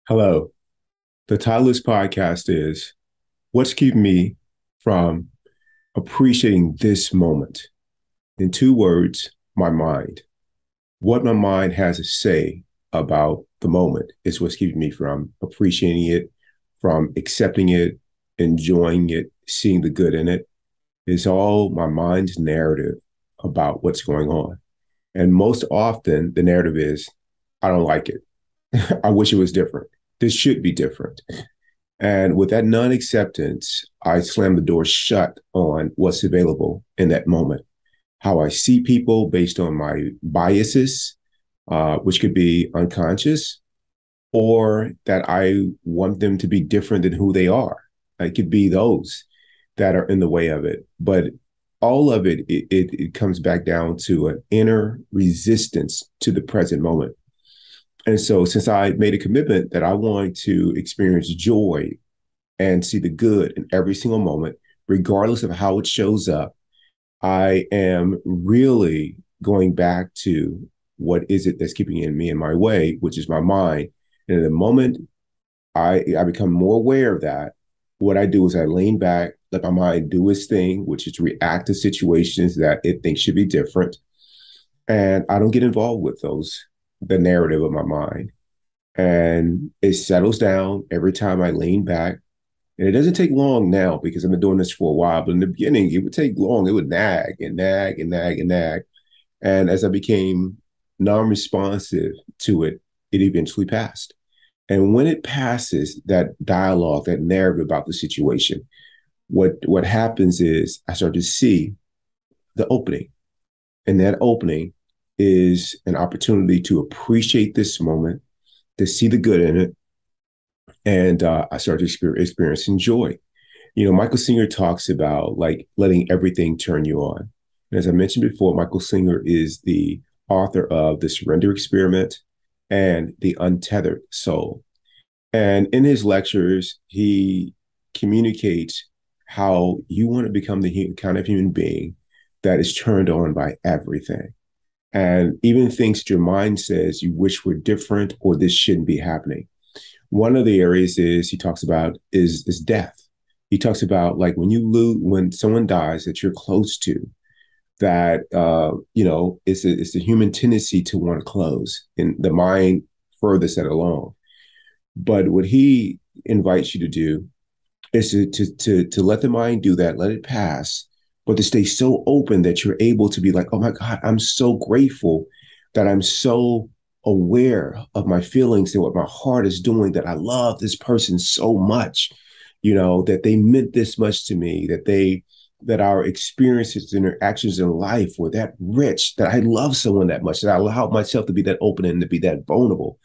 Hello. The title of this podcast is What's Keeping Me from Appreciating This Moment? In two words, my mind. What my mind has to say about the moment is what's keeping me from appreciating it, from accepting it, enjoying it, seeing the good in it. It's all my mind's narrative about what's going on. And most often, the narrative is, I don't like it. I wish it was different. This should be different. And with that non acceptance, I slam the door shut on what's available in that moment. How I see people based on my biases, which could be unconscious, or that I want them to be different than who they are. It could be those that are in the way of it. But all of it comes back down to an inner resistance to the present moment. And so, since I made a commitment that I want to experience joy and see the good in every single moment, regardless of how it shows up, I am really going back to what is it that's keeping in me in my way, which is my mind. And in the moment I become more aware of that, what I do is I lean back, let my mind do its thing, which is react to situations that it thinks should be different. And I don't get involved with those, the narrative of my mind. And it settles down every time I lean back. And it doesn't take long now because I've been doing this for a while. But in the beginning, it would take long. It would nag and nag and nag and nag. And as I became non-responsive to it, it eventually passed. And when it passes, that dialogue, that narrative about the situation, what happens is I start to see the opening. And that opening is an opportunity to appreciate this moment, to see the good in it. And I started experiencing joy. You know, Michael Singer talks about like letting everything turn you on. And as I mentioned before, Michael Singer is the author of The Surrender Experiment and The Untethered Soul. And in his lectures, he communicates how you want to become the kind of human being that is turned on by everything. And even things that your mind says you wish were different or this shouldn't be happening. One of the areas is he talks about is death. He talks about like when you lose when someone dies that you're close to, that it's the human tendency to want to close, and the mind furthest that along. But what he invites you to do is to let the mind do that, let it pass, but to stay so open that you're able to be like, oh my God, I'm so grateful that I'm so aware of my feelings and what my heart is doing, that I love this person so much, that they meant this much to me, that our experiences and interactions in life were that rich, that I love someone that much, that I allowed myself to be that open and to be that vulnerable.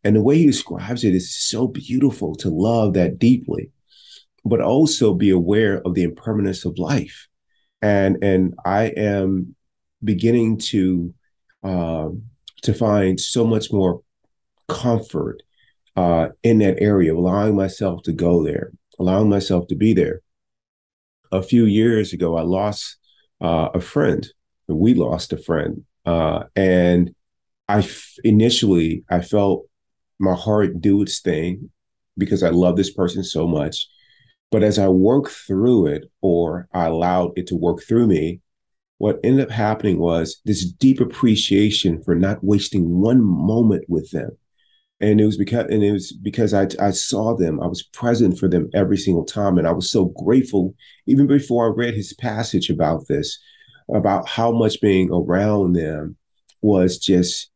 And the way he describes it is so beautiful, to love that deeply, but also be aware of the impermanence of life. And I am beginning to find so much more comfort in that area, allowing myself to go there, allowing myself to be there. A few years ago, I lost a friend. We lost a friend, and initially I felt my heart do its thing because I love this person so much. But as I worked through it, or I allowed it to work through me, what ended up happening was this deep appreciation for not wasting one moment with them. And it was because I saw them, I was present for them every single time. And I was so grateful, even before I read his passage about this, about how much being around them was just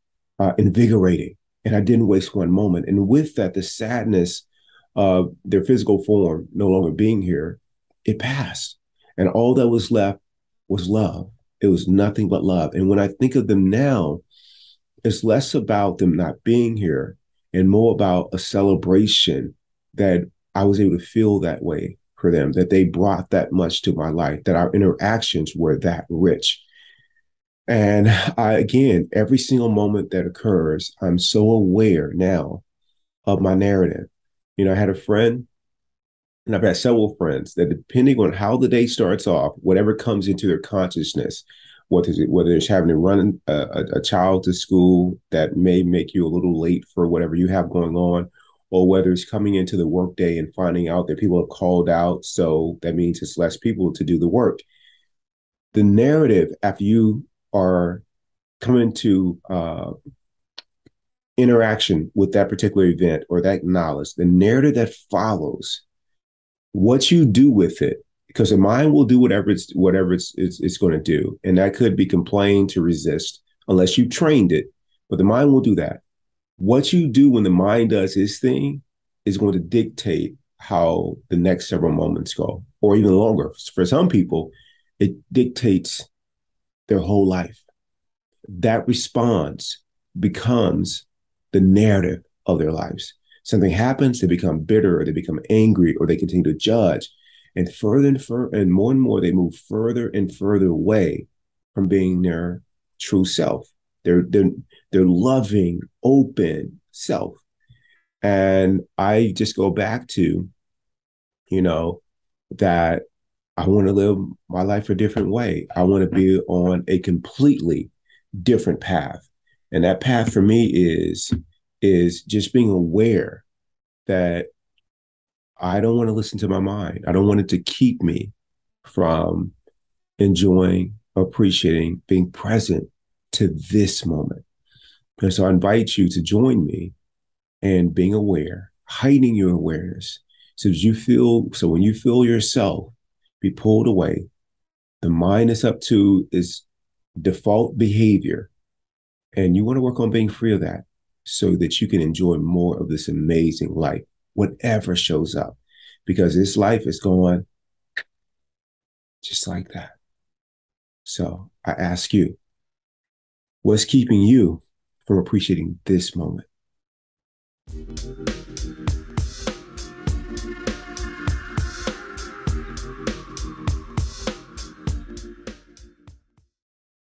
invigorating. And I didn't waste one moment. And with that, the sadness of their physical form no longer being here, it passed. And all that was left was love. It was nothing but love. And when I think of them now, it's less about them not being here and more about a celebration that I was able to feel that way for them, that they brought that much to my life, that our interactions were that rich. And again, every single moment that occurs, I'm so aware now of my narrative. I had a friend, and I've had several friends that, depending on how the day starts off, whatever comes into their consciousness, whether it's having to run a child to school that may make you a little late for whatever you have going on, or whether it's coming into the workday and finding out that people have called out. So that means it's less people to do the work. The narrative after you are coming to interaction with that particular event or that knowledge, the narrative that follows, what you do with it, because the mind will do whatever it's going to do, and that could be complain to resist unless you trained it, but the mind will do that. What you do when the mind does its thing is going to dictate how the next several moments go, or even longer. For some people, it dictates their whole life. That response becomes the narrative of their lives. Something happens, they become bitter, or they become angry, or they continue to judge. And more, they move further and further away from being their true self, their loving, open self. And I just go back to, you know, that I want to live my life a different way. I want to be on a completely different path. And that path for me is just being aware that I don't want to listen to my mind. I don't want it to keep me from enjoying, appreciating, being present to this moment. And so I invite you to join me in being aware, heightening your awareness. So when you feel yourself be pulled away, the mind is up to its default behavior. And you want to work on being free of that so that you can enjoy more of this amazing life, whatever shows up, because this life is going just like that. So I ask you, what's keeping you from appreciating this moment?